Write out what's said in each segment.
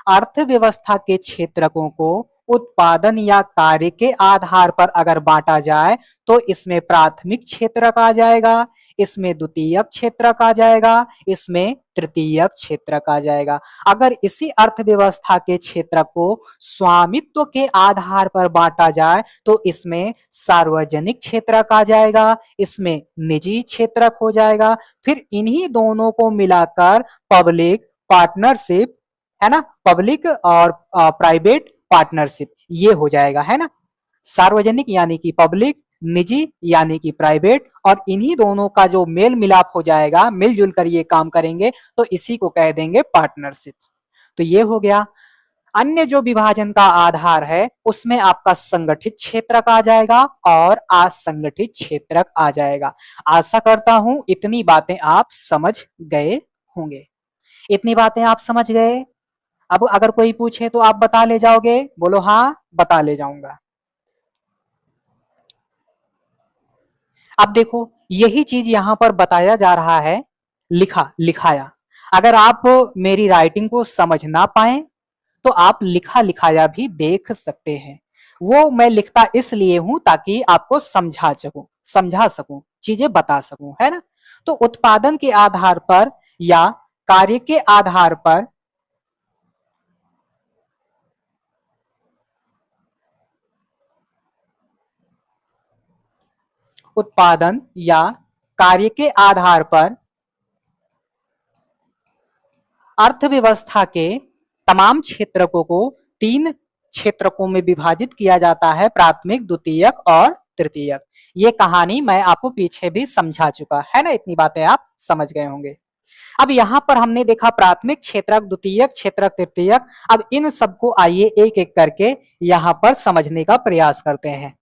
अर्थव्यवस्था के क्षेत्रकों को उत्पादन या कार्य के आधार पर अगर बांटा जाए तो इसमें प्राथमिक क्षेत्रक आ जाएगा, इसमें द्वितीयक क्षेत्रक आ जाएगा, इसमें तृतीयक क्षेत्रक आ जाएगा। अगर इसी अर्थव्यवस्था के क्षेत्र को स्वामित्व के आधार पर बांटा जाए तो इसमें सार्वजनिक क्षेत्रक आ जाएगा, इसमें निजी क्षेत्रक हो जाएगा। फिर इन्हीं दोनों को मिलाकर पब्लिक पार्टनरशिप, है ना, पब्लिक और प्राइवेट पार्टनरशिप ये हो जाएगा, है ना। सार्वजनिक यानी कि पब्लिक, निजी यानी कि प्राइवेट, और इन्हीं दोनों का जो मेल मिलाप हो जाएगा, मिलजुल कर ये काम करेंगे तो इसी को कह देंगे पार्टनरशिप। तो ये हो गया। अन्य जो विभाजन का आधार है उसमें आपका संगठित क्षेत्रक आ जाएगा और असंगठित क्षेत्रक आ जाएगा। आशा करता हूं इतनी बातें आप समझ गए होंगे। इतनी बातें आप समझ गए। अब अगर कोई पूछे तो आप बता ले जाओगे? बोलो हाँ, बता ले जाऊंगा। अब देखो यही चीज यहां पर बताया जा रहा है, लिखाया। अगर आप मेरी राइटिंग को समझ ना पाए तो आप लिखा लिखाया भी देख सकते हैं। वो मैं लिखता इसलिए हूं ताकि आपको समझा सकूं, चीजें बता सकूं, है ना। तो उत्पादन के आधार पर या कार्य के आधार पर उत्पादन या कार्य के आधार पर अर्थव्यवस्था के तमाम क्षेत्रकों को 3 क्षेत्रकों में विभाजित किया जाता है, प्राथमिक, द्वितीयक और तृतीयक। ये कहानी मैं आपको पीछे भी समझा चुका है ना, इतनी बातें आप समझ गए होंगे। अब यहां पर हमने देखा प्राथमिक क्षेत्रक, द्वितीयक क्षेत्रक, तृतीयक। अब इन सबको आइए एक एक करके यहां पर समझने का प्रयास करते हैं।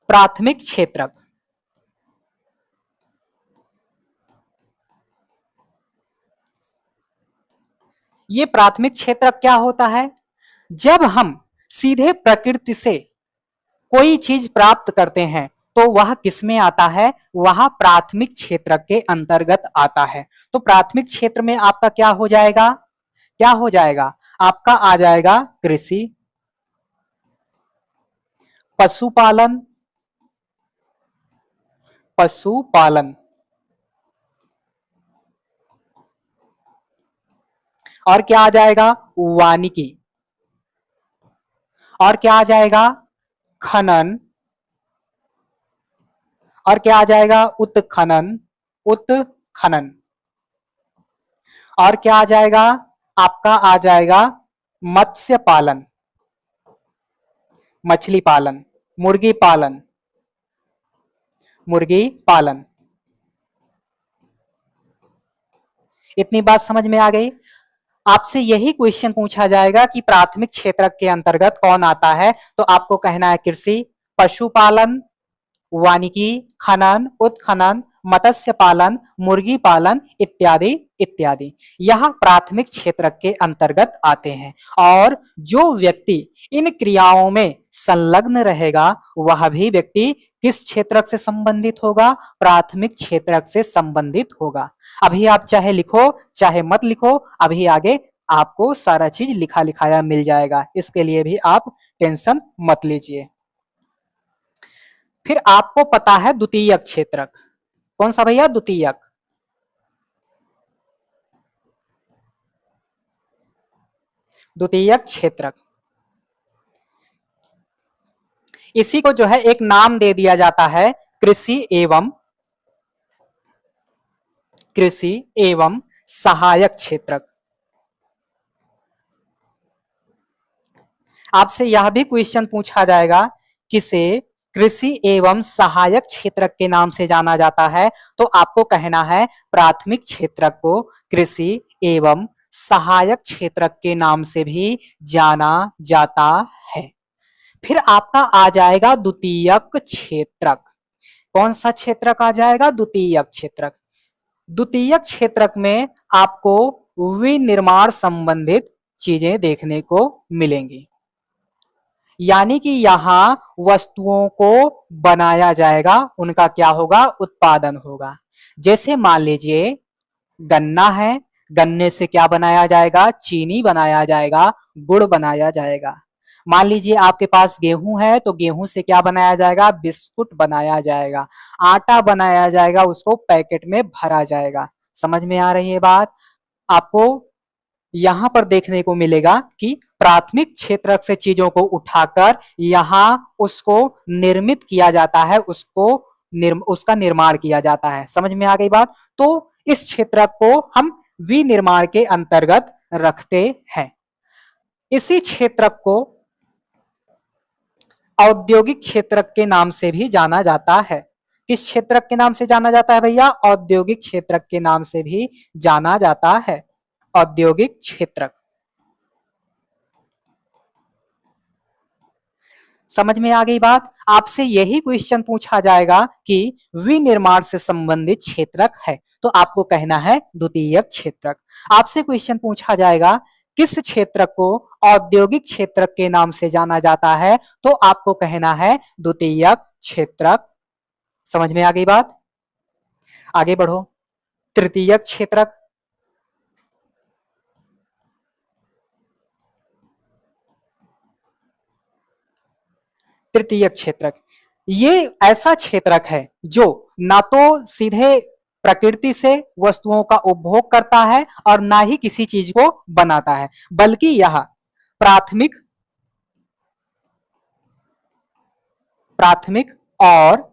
प्राथमिक क्षेत्रक, ये प्राथमिक क्षेत्रक क्या होता है? जब हम सीधे प्रकृति से कोई चीज प्राप्त करते हैं तो वह किसमें आता है? वह प्राथमिक क्षेत्र के अंतर्गत आता है। तो प्राथमिक क्षेत्र में आपका क्या हो जाएगा? क्या हो जाएगा? आपका आ जाएगा कृषि, पशुपालन, पशुपालन, और क्या आ जाएगा? वानिकी, और क्या आ जाएगा? खनन, और क्या आ जाएगा? उत्खनन, उत्खनन, और क्या आ जाएगा? आपका आ जाएगा मत्स्य पालन, मछली पालन, मुर्गी पालन, मुर्गी पालन। इतनी बात समझ में आ गई? आपसे यही क्वेश्चन पूछा जाएगा कि प्राथमिक क्षेत्र के अंतर्गत कौन आता है, तो आपको कहना है कृषि, पशुपालन, वानिकी, खनन, उत्खनन, मत्स्य पालन, मुर्गी पालन इत्यादि इत्यादि, यह प्राथमिक क्षेत्र के अंतर्गत आते हैं। और जो व्यक्ति इन क्रियाओं में संलग्न रहेगा वह भी व्यक्ति किस क्षेत्र से संबंधित होगा? प्राथमिक क्षेत्र से संबंधित होगा। अभी आप चाहे लिखो चाहे मत लिखो, अभी आगे आपको सारा चीज लिखा लिखाया मिल जाएगा, इसके लिए भी आप टेंशन मत लीजिए। फिर आपको पता है द्वितीयक क्षेत्रक, कौन सा भैया? द्वितीयक। द्वितीयक क्षेत्रक, इसी को जो है एक नाम दे दिया जाता है कृषि एवं सहायक क्षेत्रक। आपसे यह भी क्वेश्चन पूछा जाएगा किसे कृषि एवं सहायक क्षेत्रक के नाम से जाना जाता है, तो आपको कहना है प्राथमिक क्षेत्रक को कृषि एवं सहायक क्षेत्रक के नाम से भी जाना जाता है। फिर आपका आ जाएगा द्वितीयक क्षेत्रक। कौन सा क्षेत्रक आ जाएगा? द्वितीयक क्षेत्रक। द्वितीयक क्षेत्रक में आपको विनिर्माण संबंधित चीजें देखने को मिलेंगी, यानी कि यहां वस्तुओं को बनाया जाएगा, उनका क्या होगा? उत्पादन होगा। जैसे मान लीजिए गन्ना है, गन्ने से क्या बनाया जाएगा? चीनी बनाया जाएगा, गुड़ बनाया जाएगा। मान लीजिए आपके पास गेहूं है तो गेहूं से क्या बनाया जाएगा? बिस्कुट बनाया जाएगा, आटा बनाया जाएगा, उसको पैकेट में भरा जाएगा। समझ में आ रही है बात? आपको यहां पर देखने को मिलेगा कि प्राथमिक क्षेत्र से चीजों को उठाकर यहां उसको निर्मित किया जाता है, उसका निर्माण किया जाता है। समझ में आ गई बात? तो इस क्षेत्र को हम विनिर्माण के अंतर्गत रखते हैं। इसी क्षेत्र को औद्योगिक क्षेत्र के नाम से भी जाना जाता है। किस क्षेत्र के नाम से जाना जाता है भैया? औद्योगिक क्षेत्र के नाम से भी जाना जाता है। औद्योगिक क्षेत्र। समझ में आ गई बात? आपसे यही क्वेश्चन पूछा जाएगा कि विनिर्माण से संबंधित क्षेत्रक है तो आपको कहना है द्वितीयक क्षेत्रक। आपसे क्वेश्चन पूछा जाएगा किस क्षेत्र को औद्योगिक क्षेत्रक के नाम से जाना जाता है तो आपको कहना है द्वितीयक क्षेत्रक। समझ में आ गई बात? आगे बढ़ो। तृतीयक क्षेत्रक। तृतीयक क्षेत्रक ये ऐसा क्षेत्रक है जो ना तो सीधे प्रकृति से वस्तुओं का उपभोग करता है और ना ही किसी चीज को बनाता है, बल्कि यह प्राथमिक प्राथमिक और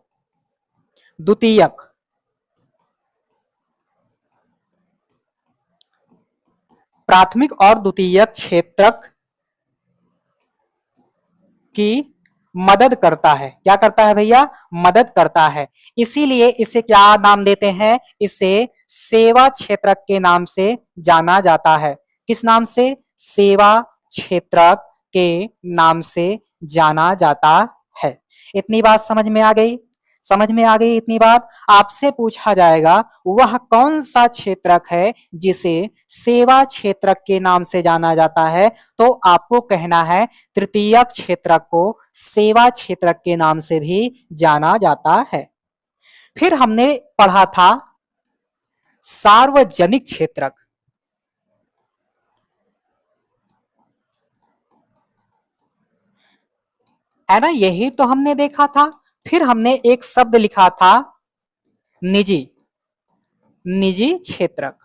द्वितीयक प्राथमिक और द्वितीयक क्षेत्रक की मदद करता है। क्या करता है भैया? मदद करता है। इसीलिए इसे क्या नाम देते हैं? इसे सेवा क्षेत्रक के नाम से जाना जाता है। किस नाम से? सेवा क्षेत्रक के नाम से जाना जाता है। इतनी बात समझ में आ गई? समझ में आ गई इतनी बात? आपसे पूछा जाएगा वह कौन सा क्षेत्रक है जिसे सेवा क्षेत्रक के नाम से जाना जाता है तो आपको कहना है तृतीयक क्षेत्रक को सेवा क्षेत्रक के नाम से भी जाना जाता है। फिर हमने पढ़ा था सार्वजनिक क्षेत्रक। है ना? यही तो हमने देखा था। फिर हमने एक शब्द लिखा था निजी। निजी क्षेत्रक।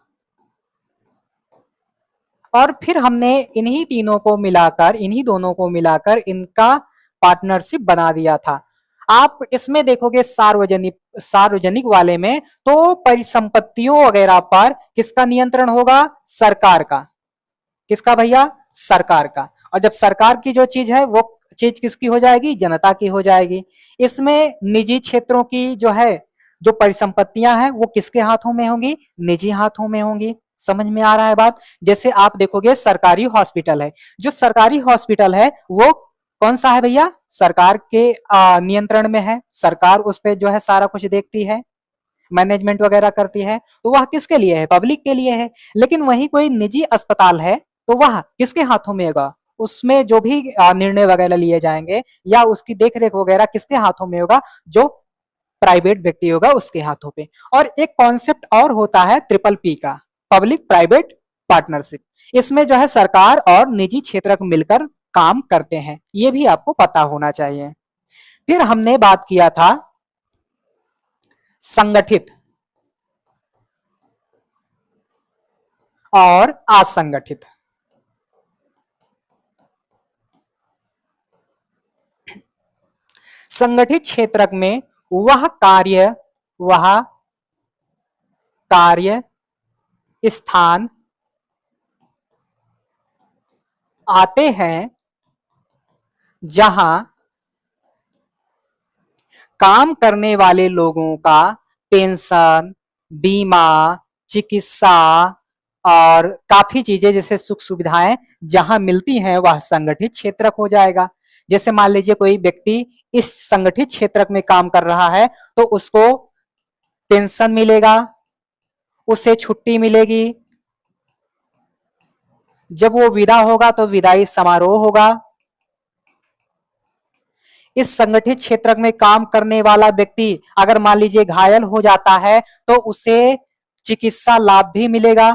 और फिर हमने इन्हीं तीनों को मिलाकर, इन्हीं दोनों को मिलाकर इनका पार्टनरशिप बना दिया था। आप इसमें देखोगे सार्वजनिक सार्वजनिक वाले में तो परिसंपत्तियों वगैरह पर किसका नियंत्रण होगा? सरकार का। किसका भैया? सरकार का। और जब सरकार की जो चीज है वो चीज किसकी हो जाएगी? जनता की हो जाएगी। इसमें निजी क्षेत्रों की जो है, जो परिसंपत्तियां हैं वो किसके हाथों में होंगी? निजी हाथों में होंगी। समझ में आ रहा है बात? जैसे आप देखोगे सरकारी हॉस्पिटल है, जो सरकारी हॉस्पिटल है वो कौन सा है भैया? सरकार के नियंत्रण में है। सरकार उस पर जो है सारा कुछ देखती है, मैनेजमेंट वगैरह करती है, तो वह किसके लिए है? पब्लिक के लिए है। लेकिन वही कोई निजी अस्पताल है तो वह किसके हाथों में होगा? उसमें जो भी निर्णय वगैरह लिए जाएंगे या उसकी देखरेख वगैरह किसके हाथों में होगा? जो प्राइवेट व्यक्ति होगा उसके हाथों पे। और एक कॉन्सेप्ट और होता है ट्रिपल पी का, पब्लिक प्राइवेट पार्टनरशिप। इसमें जो है सरकार और निजी क्षेत्र मिलकर काम करते हैं, ये भी आपको पता होना चाहिए। फिर हमने बात किया था संगठित और असंगठित। संगठित क्षेत्र में वह कार्य स्थान आते हैं जहां काम करने वाले लोगों का पेंशन, बीमा, चिकित्सा और काफी चीजें जैसे सुख सुविधाएं जहां मिलती हैं वह संगठित क्षेत्र हो जाएगा। जैसे मान लीजिए कोई व्यक्ति इस संगठित क्षेत्र में काम कर रहा है तो उसको पेंशन मिलेगा, उसे छुट्टी मिलेगी, जब वो विदा होगा तो विदाई समारोह होगा। इस संगठित क्षेत्र में काम करने वाला व्यक्ति अगर मान लीजिए घायल हो जाता है तो उसे चिकित्सा लाभ भी मिलेगा।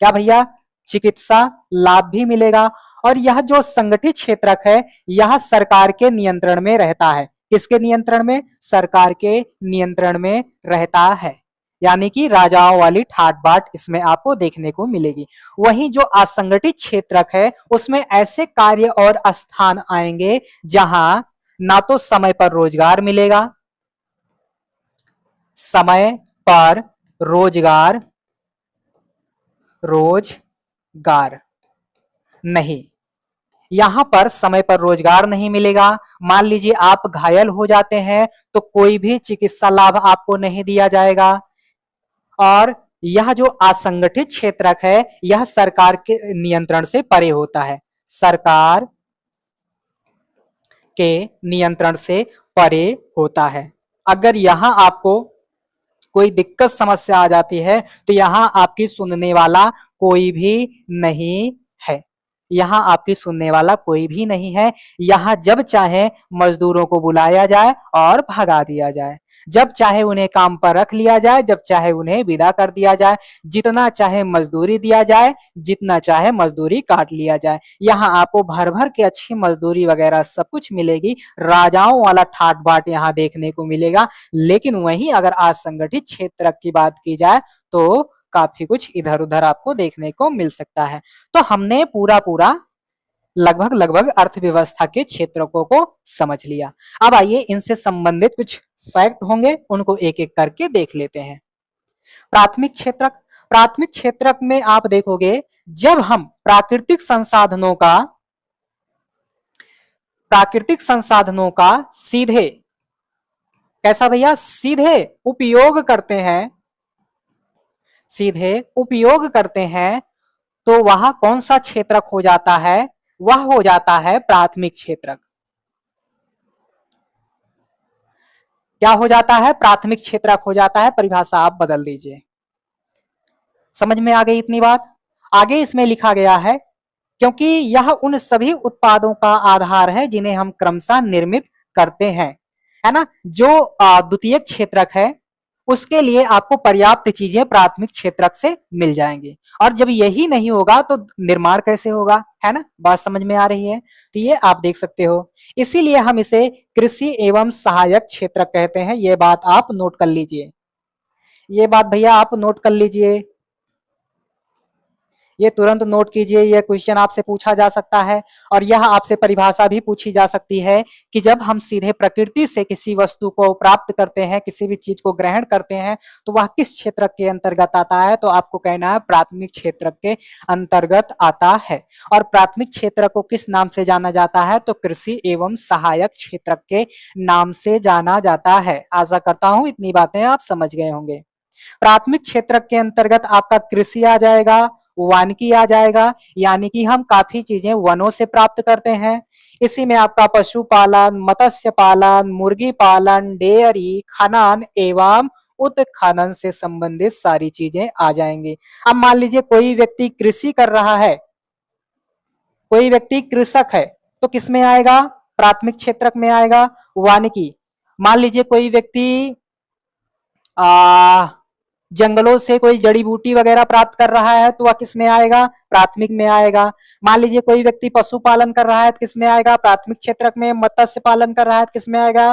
क्या भैया, चिकित्सा लाभ भी मिलेगा। और यह जो संगठित क्षेत्रक है यह सरकार के नियंत्रण में रहता है। किसके नियंत्रण में? सरकार के नियंत्रण में रहता है। यानी कि राजाओं वाली ठाट बाट इसमें आपको देखने को मिलेगी। वहीं जो असंगठित क्षेत्रक है उसमें ऐसे कार्य और स्थान आएंगे जहां ना तो समय पर रोजगार मिलेगा, समय पर रोजगार रोजगार नहीं, यहां पर समय पर रोजगार नहीं मिलेगा। मान लीजिए आप घायल हो जाते हैं तो कोई भी चिकित्सा लाभ आपको नहीं दिया जाएगा। और यह जो असंगठित क्षेत्रक है यह सरकार के नियंत्रण से परे होता है, सरकार के नियंत्रण से परे होता है। अगर यहां आपको कोई दिक्कत समस्या आ जाती है तो यहां आपकी सुनने वाला कोई भी नहीं है, यहां आपकी सुनने वाला कोई भी नहीं है। यहां जब चाहे मजदूरों को बुलाया जाए और भगा दिया जाए, जब चाहे उन्हें काम पर रख लिया जाए, जब चाहे उन्हें विदा कर दिया जाए, जितना चाहे मजदूरी दिया जाए, जितना चाहे मजदूरी काट लिया जाए। यहाँ आपको भर भर के अच्छी मजदूरी वगैरह सब कुछ मिलेगी, राजाओं वाला ठाट बाट यहाँ देखने को मिलेगा। लेकिन वहीं अगर असंगठित क्षेत्र की बात की जाए तो काफी कुछ इधर उधर आपको देखने को मिल सकता है। तो हमने पूरा पूरा लगभग लगभग अर्थव्यवस्था के क्षेत्रकों को समझ लिया। अब आइए इनसे संबंधित कुछ फैक्ट होंगे उनको एक एक करके देख लेते हैं। प्राथमिक क्षेत्रक, प्राथमिक क्षेत्रक में आप देखोगे जब हम प्राकृतिक संसाधनों का सीधे, कैसा भैया, सीधे उपयोग करते हैं, सीधे उपयोग करते हैं तो वह कौन सा क्षेत्रक हो जाता है? वह हो जाता है प्राथमिक क्षेत्रक। क्या हो जाता है? प्राथमिक क्षेत्रक हो जाता है। परिभाषा आप बदल दीजिए। समझ में आ गई इतनी बात? आगे इसमें लिखा गया है क्योंकि यह उन सभी उत्पादों का आधार है जिन्हें हम क्रमशः निर्मित करते हैं, है ना। जो द्वितीयक क्षेत्रक है उसके लिए आपको पर्याप्त चीजें प्राथमिक क्षेत्रक से मिल जाएंगी, और जब यही नहीं होगा तो निर्माण कैसे होगा, है ना। बात समझ में आ रही है? तो ये आप देख सकते हो, इसीलिए हम इसे कृषि एवं सहायक क्षेत्रक कहते हैं। ये बात आप नोट कर लीजिए, ये बात भैया आप नोट कर लीजिए, ये तुरंत नोट कीजिए। ये क्वेश्चन आपसे पूछा जा सकता है और यह आपसे परिभाषा भी पूछी जा सकती है कि जब हम सीधे प्रकृति से किसी वस्तु को प्राप्त करते हैं, किसी भी चीज को ग्रहण करते हैं तो वह किस क्षेत्र के अंतर्गत आता है? तो आपको कहना है प्राथमिक क्षेत्र के अंतर्गत आता है। और प्राथमिक क्षेत्र को किस नाम से जाना जाता है? तो कृषि एवं सहायक क्षेत्र के नाम से जाना जाता है। आशा करता हूं इतनी बातें आप समझ गए होंगे। प्राथमिक क्षेत्र के अंतर्गत आपका कृषि आ जाएगा, वानिकी आ जाएगा, यानी कि हम काफी चीजें वनों से प्राप्त करते हैं। इसी में आपका पशुपालन, मत्स्य पालन, मुर्गी पालन, डेयरी, खनन एवं उत्खनन से संबंधित सारी चीजें आ जाएंगी। अब मान लीजिए कोई व्यक्ति कृषि कर रहा है, कोई व्यक्ति कृषक है, तो किस में आएगा? प्राथमिक क्षेत्रक में आएगा, वानिकी। मान लीजिए कोई व्यक्ति जंगलों से कोई जड़ी बूटी वगैरह प्राप्त कर रहा है तो वह किस में आएगा? प्राथमिक में आएगा। मान लीजिए कोई व्यक्ति पशुपालन कर रहा है तो किस में आएगा? प्राथमिक क्षेत्रक में। मत्स्य पालन कर रहा है तो किस में आएगा?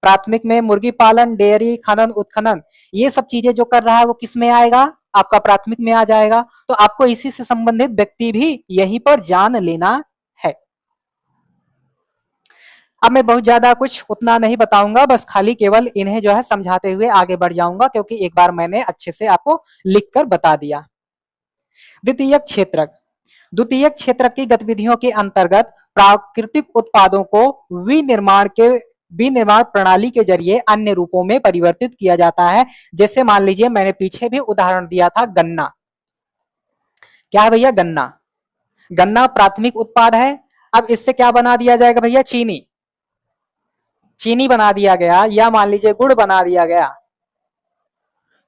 प्राथमिक में। मुर्गी पालन, डेयरी, खनन, उत्खनन, ये सब चीजें जो कर रहा है वो किस में आएगा? आपका प्राथमिक में आ जाएगा। तो आपको इसी से संबंधित व्यक्ति भी यहीं पर जान लेना है। अब मैं बहुत ज्यादा कुछ उतना नहीं बताऊंगा, बस खाली केवल इन्हें जो है समझाते हुए आगे बढ़ जाऊंगा क्योंकि एक बार मैंने अच्छे से आपको लिखकर बता दिया। द्वितीयक क्षेत्रक, द्वितीयक क्षेत्रक की गतिविधियों के अंतर्गत प्राकृतिक उत्पादों को विनिर्माण प्रणाली के जरिए अन्य रूपों में परिवर्तित किया जाता है। जैसे मान लीजिए मैंने पीछे भी उदाहरण दिया था गन्ना। क्या है भैया? गन्ना। गन्ना प्राथमिक उत्पाद है। अब इससे क्या बना दिया जाएगा भैया? चीनी। चीनी बना दिया गया, या मान लीजिए गुड़ बना दिया गया।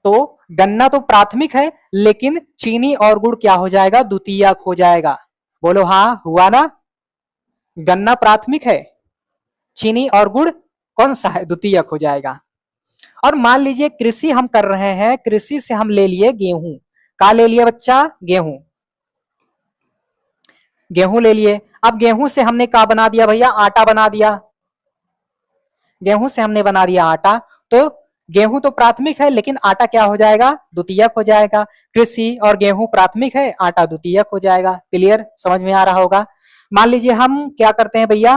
तो गन्ना तो प्राथमिक है लेकिन चीनी और गुड़ क्या हो जाएगा? द्वितीयक हो जाएगा। बोलो हाँ, हुआ ना। गन्ना प्राथमिक है, चीनी और गुड़ कौन सा है? द्वितीयक हो जाएगा। और मान लीजिए कृषि हम कर रहे हैं, कृषि से हम ले लिए गेहूं। का ले लिया बच्चा, गेहूं, गेहूं ले लिए। अब गेहूं से हमने का बना दिया भैया, आटा बना दिया, गेहूं से हमने बना दिया आटा। तो गेहूं तो प्राथमिक है, लेकिन आटा क्या हो जाएगा, द्वितीयक हो जाएगा। कृषि और गेहूं प्राथमिक है, आटा द्वितीयक हो जाएगा। क्लियर, समझ में आ रहा होगा। मान लीजिए हम क्या करते हैं भैया,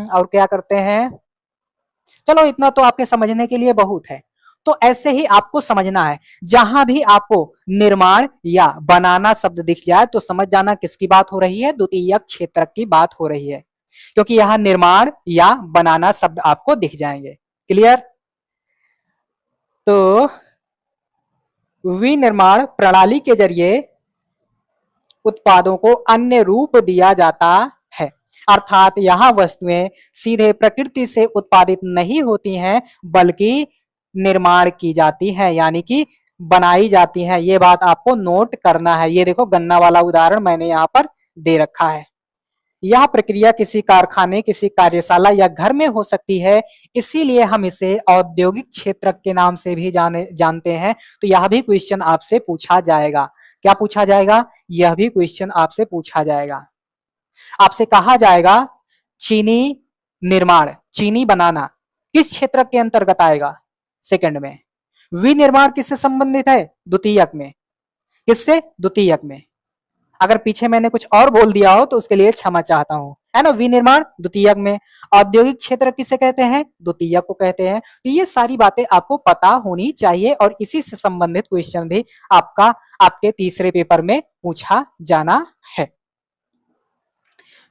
और क्या करते हैं, चलो इतना तो आपके समझने के लिए बहुत है। तो ऐसे ही आपको समझना है, जहां भी आपको निर्माण या बनाना शब्द दिख जाए तो समझ जाना किसकी बात हो रही है, द्वितीयक क्षेत्रक की बात हो रही है, क्योंकि यहां निर्माण या बनाना शब्द आपको दिख जाएंगे। क्लियर। तो विनिर्माण प्रणाली के जरिए उत्पादों को अन्य रूप दिया जाता है, अर्थात यहां वस्तुएं सीधे प्रकृति से उत्पादित नहीं होती हैं, बल्कि निर्माण की जाती है, यानी कि बनाई जाती है। ये बात आपको नोट करना है। ये देखो गन्ना वाला उदाहरण मैंने यहाँ पर दे रखा है। यह प्रक्रिया किसी कारखाने, किसी कार्यशाला या घर में हो सकती है, इसीलिए हम इसे औद्योगिक क्षेत्र के नाम से भी जानते हैं। तो यह भी क्वेश्चन आपसे पूछा जाएगा। क्या पूछा जाएगा, यह भी क्वेश्चन आपसे पूछा जाएगा। आपसे कहा जाएगा चीनी निर्माण, चीनी बनाना किस क्षेत्र के अंतर्गत आएगा, सेकंड में। विनिर्माण किससे संबंधित है, द्वितीयक में। किससे, द्वितीयक में। अगर पीछे मैंने कुछ और बोल दिया हो तो उसके लिए क्षमा चाहता हूं, है ना। विनिर्माण द्वितीयक में। औद्योगिक क्षेत्र किसे कहते हैं, द्वितीयक को कहते हैं। तो ये सारी बातें आपको पता होनी चाहिए, और इसी से संबंधित क्वेश्चन भी आपके तीसरे पेपर में पूछा जाना है।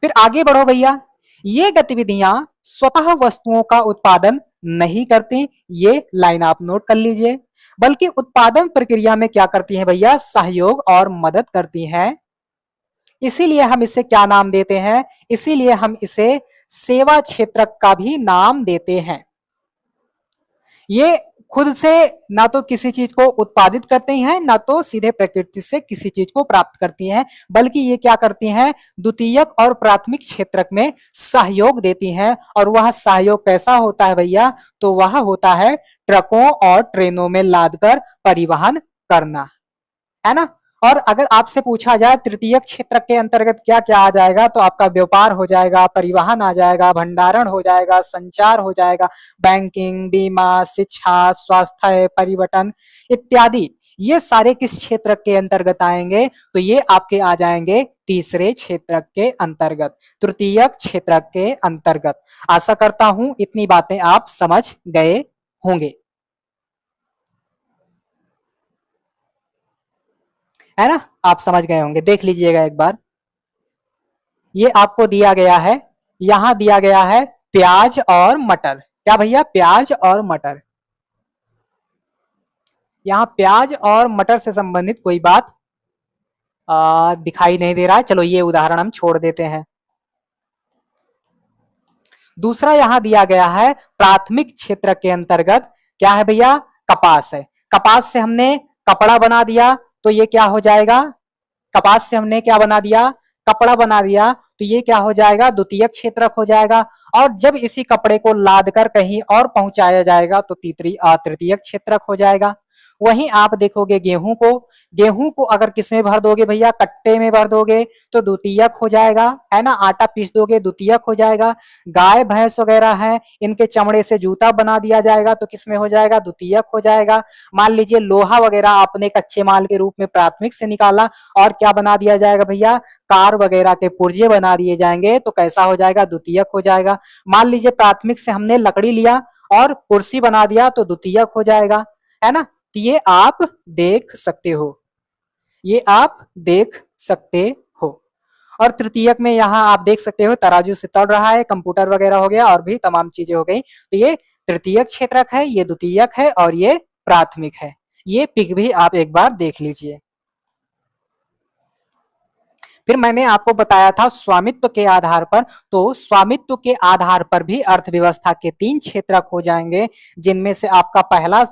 फिर आगे बढ़ो भैया। ये गतिविधियां स्वतः वस्तुओं का उत्पादन नहीं करती, ये लाइन आप नोट कर लीजिए, बल्कि उत्पादन प्रक्रिया में क्या करती हैं भैया, सहयोग और मदद करती हैं। इसीलिए हम इसे क्या नाम देते हैं, इसीलिए हम इसे सेवा क्षेत्र का भी नाम देते हैं। ये खुद से ना तो किसी चीज को उत्पादित करती हैं, ना तो सीधे प्रकृति से किसी चीज को प्राप्त करती हैं, बल्कि ये क्या करती हैं, द्वितीयक और प्राथमिक क्षेत्र में सहयोग देती हैं। और वह सहयोग कैसा होता है भैया, तो वह होता है ट्रकों और ट्रेनों में लादकर परिवहन करना, है ना। और अगर आपसे पूछा जाए तृतीयक क्षेत्र के अंतर्गत क्या क्या आ जाएगा, तो आपका व्यापार हो जाएगा, परिवहन आ जाएगा, भंडारण हो जाएगा, संचार हो जाएगा, बैंकिंग, बीमा, शिक्षा, स्वास्थ्य, परिवहन इत्यादि। ये सारे किस क्षेत्र के अंतर्गत आएंगे, तो ये आपके आ जाएंगे तीसरे क्षेत्र के अंतर्गत, तृतीयक क्षेत्र के अंतर्गत। आशा करता हूं इतनी बातें आप समझ गए होंगे, है ना। आप समझ गए होंगे। देख लीजिएगा एक बार, ये आपको दिया गया है, यहां दिया गया है प्याज और मटर। क्या भैया, प्याज और मटर। यहां प्याज और मटर से संबंधित कोई बात दिखाई नहीं दे रहा है। चलो ये उदाहरण हम छोड़ देते हैं। दूसरा यहां दिया गया है प्राथमिक क्षेत्र के अंतर्गत, क्या है भैया, कपास है। कपास से हमने कपड़ा बना दिया, तो ये क्या हो जाएगा, कपास से हमने क्या बना दिया, कपड़ा बना दिया, तो ये क्या हो जाएगा, द्वितीयक क्षेत्रक हो जाएगा। और जब इसी कपड़े को लादकर कहीं और पहुंचाया जाएगा तो तृतीयक क्षेत्रक हो जाएगा। वहीं आप देखोगे गेहूं को, गेहूं को अगर किसमें भर दोगे भैया, कट्टे में भर दोगे तो द्वितीयक हो जाएगा, है ना। आटा पीस दोगे द्वितीयक हो जाएगा। गाय भैंस वगैरह है, इनके चमड़े से जूता बना दिया जाएगा तो किसमें हो जाएगा, द्वितीयक हो जाएगा। मान लीजिए लोहा वगैरह आपने कच्चे माल के रूप में प्राथमिक से निकाला, और क्या बना दिया जाएगा भैया, कार वगैरह के पुर्जे बना दिए जाएंगे, तो कैसा हो जाएगा, द्वितीयक हो जाएगा। मान लीजिए प्राथमिक से हमने लकड़ी लिया और कुर्सी बना दिया तो द्वितीयक हो जाएगा, है ना। तो ये आप देख सकते हो, ये आप देख सकते हो। और तृतीयक में यहां आप देख सकते हो तराजू से तौल रहा है, कंप्यूटर वगैरह हो गया, और भी तमाम चीजें हो गई। तो ये तृतीयक क्षेत्रक है, ये द्वितीयक है, और ये प्राथमिक है। ये पिक भी आप एक बार देख लीजिए। फिर मैंने आपको बताया था स्वामित्व के आधार पर, तो स्वामित्व के आधार पर भी अर्थव्यवस्था के 3 क्षेत्रक हो जाएंगे, जिनमें से आपका पहला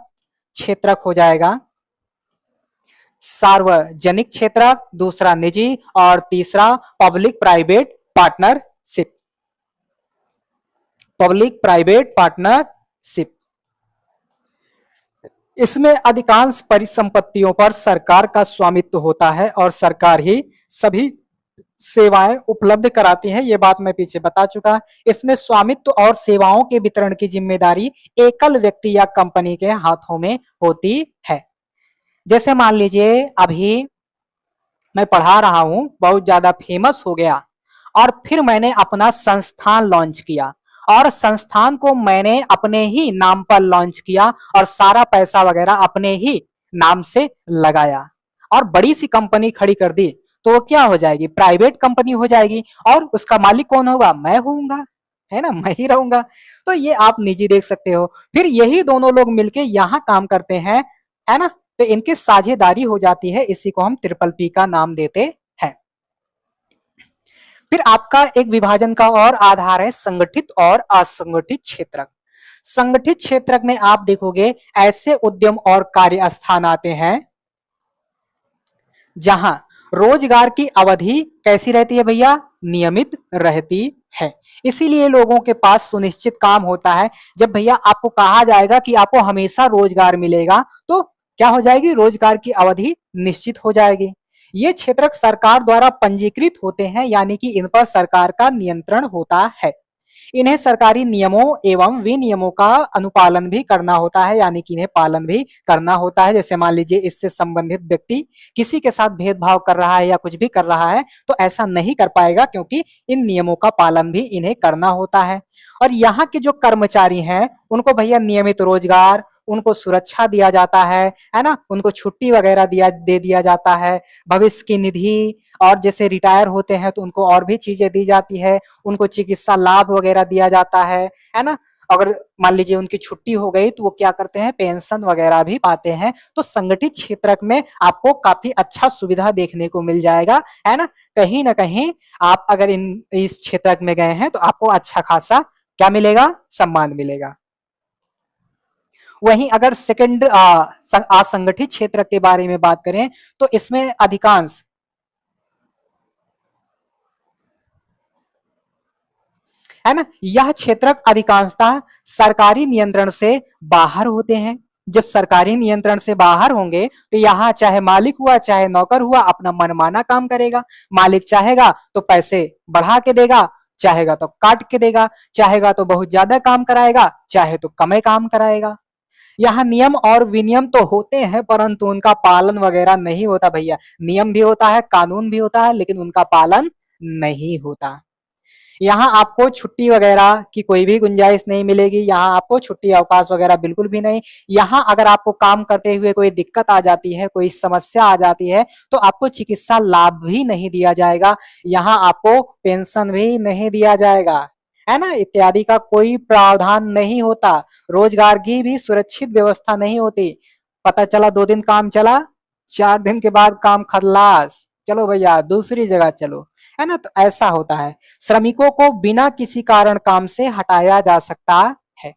क्षेत्रक हो जाएगा सार्वजनिक क्षेत्रक, दूसरा निजी, और तीसरा public private partnership. Public private partnership. इसमें अधिकांश परिसंपत्तियों पर सरकार का स्वामित्व होता है और सरकार ही सभी सेवाएं उपलब्ध कराती है। ये बात मैं पीछे बता चुका। इसमें स्वामित्व और सेवाओं के वितरण की जिम्मेदारी एकल व्यक्ति या कंपनी के हाथों में होती है। जैसे मान लीजिए अभी मैं पढ़ा रहा हूं, बहुत ज्यादा फेमस हो गया और फिर मैंने अपना संस्थान लॉन्च किया और संस्थान को मैंने अपने ही नाम पर लॉन्च किया और सारा पैसा वगैरह अपने ही नाम से लगाया और बड़ी सी कंपनी खड़ी कर दी, तो वो क्या हो जाएगी? प्राइवेट कंपनी हो जाएगी और उसका मालिक कौन होगा? मैं होऊंगा, है ना, मैं ही रहूंगा। तो ये आप निजी देख सकते हो। फिर यही दोनों लोग मिलके यहाँ काम करते हैं, है ना, तो इनकी साझेदारी हो जाती है, इसी को हम ट्रिपल पी का नाम देते हैं। फिर आपका एक विभाजन का और आधार है संगठित और असंगठित क्षेत्रक। संगठित क्षेत्रक में आप देखोगे ऐसे उद्यम और कार्य स्थान आते हैं जहां रोजगार की अवधि कैसी रहती है भैया? नियमित रहती है। इसीलिए लोगों के पास सुनिश्चित काम होता है। जब भैया आपको कहा जाएगा कि आपको हमेशा रोजगार मिलेगा, तो क्या हो जाएगी? रोजगार की अवधि निश्चित हो जाएगी। ये क्षेत्रक सरकार द्वारा पंजीकृत होते हैं, यानी कि इन पर सरकार का नियंत्रण होता है। इन्हें सरकारी नियमों एवं विनियमों का अनुपालन भी करना होता है, यानी कि इन्हें पालन भी करना होता है। जैसे मान लीजिए इससे संबंधित व्यक्ति किसी के साथ भेदभाव कर रहा है या कुछ भी कर रहा है, तो ऐसा नहीं कर पाएगा, क्योंकि इन नियमों का पालन भी इन्हें करना होता है। और यहाँ के जो कर्मचारी हैं उनको भैया नियमित रोजगार, उनको सुरक्षा दिया जाता है ना, उनको छुट्टी वगैरह दे दिया जाता है, भविष्य की निधि, और जैसे रिटायर होते हैं तो उनको और भी चीजें दी जाती है, उनको चिकित्सा लाभ वगैरह दिया जाता है ना। अगर मान लीजिए उनकी छुट्टी हो गई तो वो क्या करते हैं? पेंशन वगैरह भी पाते हैं। तो संगठित क्षेत्र में आपको काफी अच्छा सुविधा देखने को मिल जाएगा, है ना। कहीं ना कहीं आप अगर इस क्षेत्र में गए हैं तो आपको अच्छा खासा क्या मिलेगा? सम्मान मिलेगा। वहीं अगर सेकंड असंगठित क्षेत्र के बारे में बात करें तो इसमें अधिकांश, है ना, यह क्षेत्र अधिकांशतः सरकारी नियंत्रण से बाहर होते हैं। जब सरकारी नियंत्रण से बाहर होंगे तो यहाँ चाहे मालिक हुआ चाहे नौकर हुआ अपना मनमाना काम करेगा। मालिक चाहेगा तो पैसे बढ़ा के देगा, चाहेगा तो काट के देगा, चाहेगा तो बहुत ज्यादा काम कराएगा, चाहे तो कम काम कराएगा। यहाँ नियम और विनियम तो होते हैं परंतु उनका पालन वगैरह नहीं होता भैया। नियम भी होता है, कानून भी होता है, लेकिन उनका पालन नहीं होता। यहाँ आपको छुट्टी वगैरह की कोई भी गुंजाइश नहीं मिलेगी। यहाँ आपको छुट्टी अवकाश वगैरह बिल्कुल भी नहीं। यहाँ अगर आपको काम करते हुए कोई दिक्कत आ जाती है, कोई समस्या आ जाती है, तो आपको चिकित्सा लाभ भी नहीं दिया जाएगा। यहाँ आपको पेंशन भी नहीं दिया जाएगा, है ना, इत्यादि का कोई प्रावधान नहीं होता। रोजगार की भी सुरक्षित व्यवस्था नहीं होती। पता चला 2 दिन काम चला, 4 दिन के बाद काम खल्लास, चलो भैया दूसरी जगह चलो, है ना। तो ऐसा होता है। श्रमिकों को बिना किसी कारण काम से हटाया जा सकता है।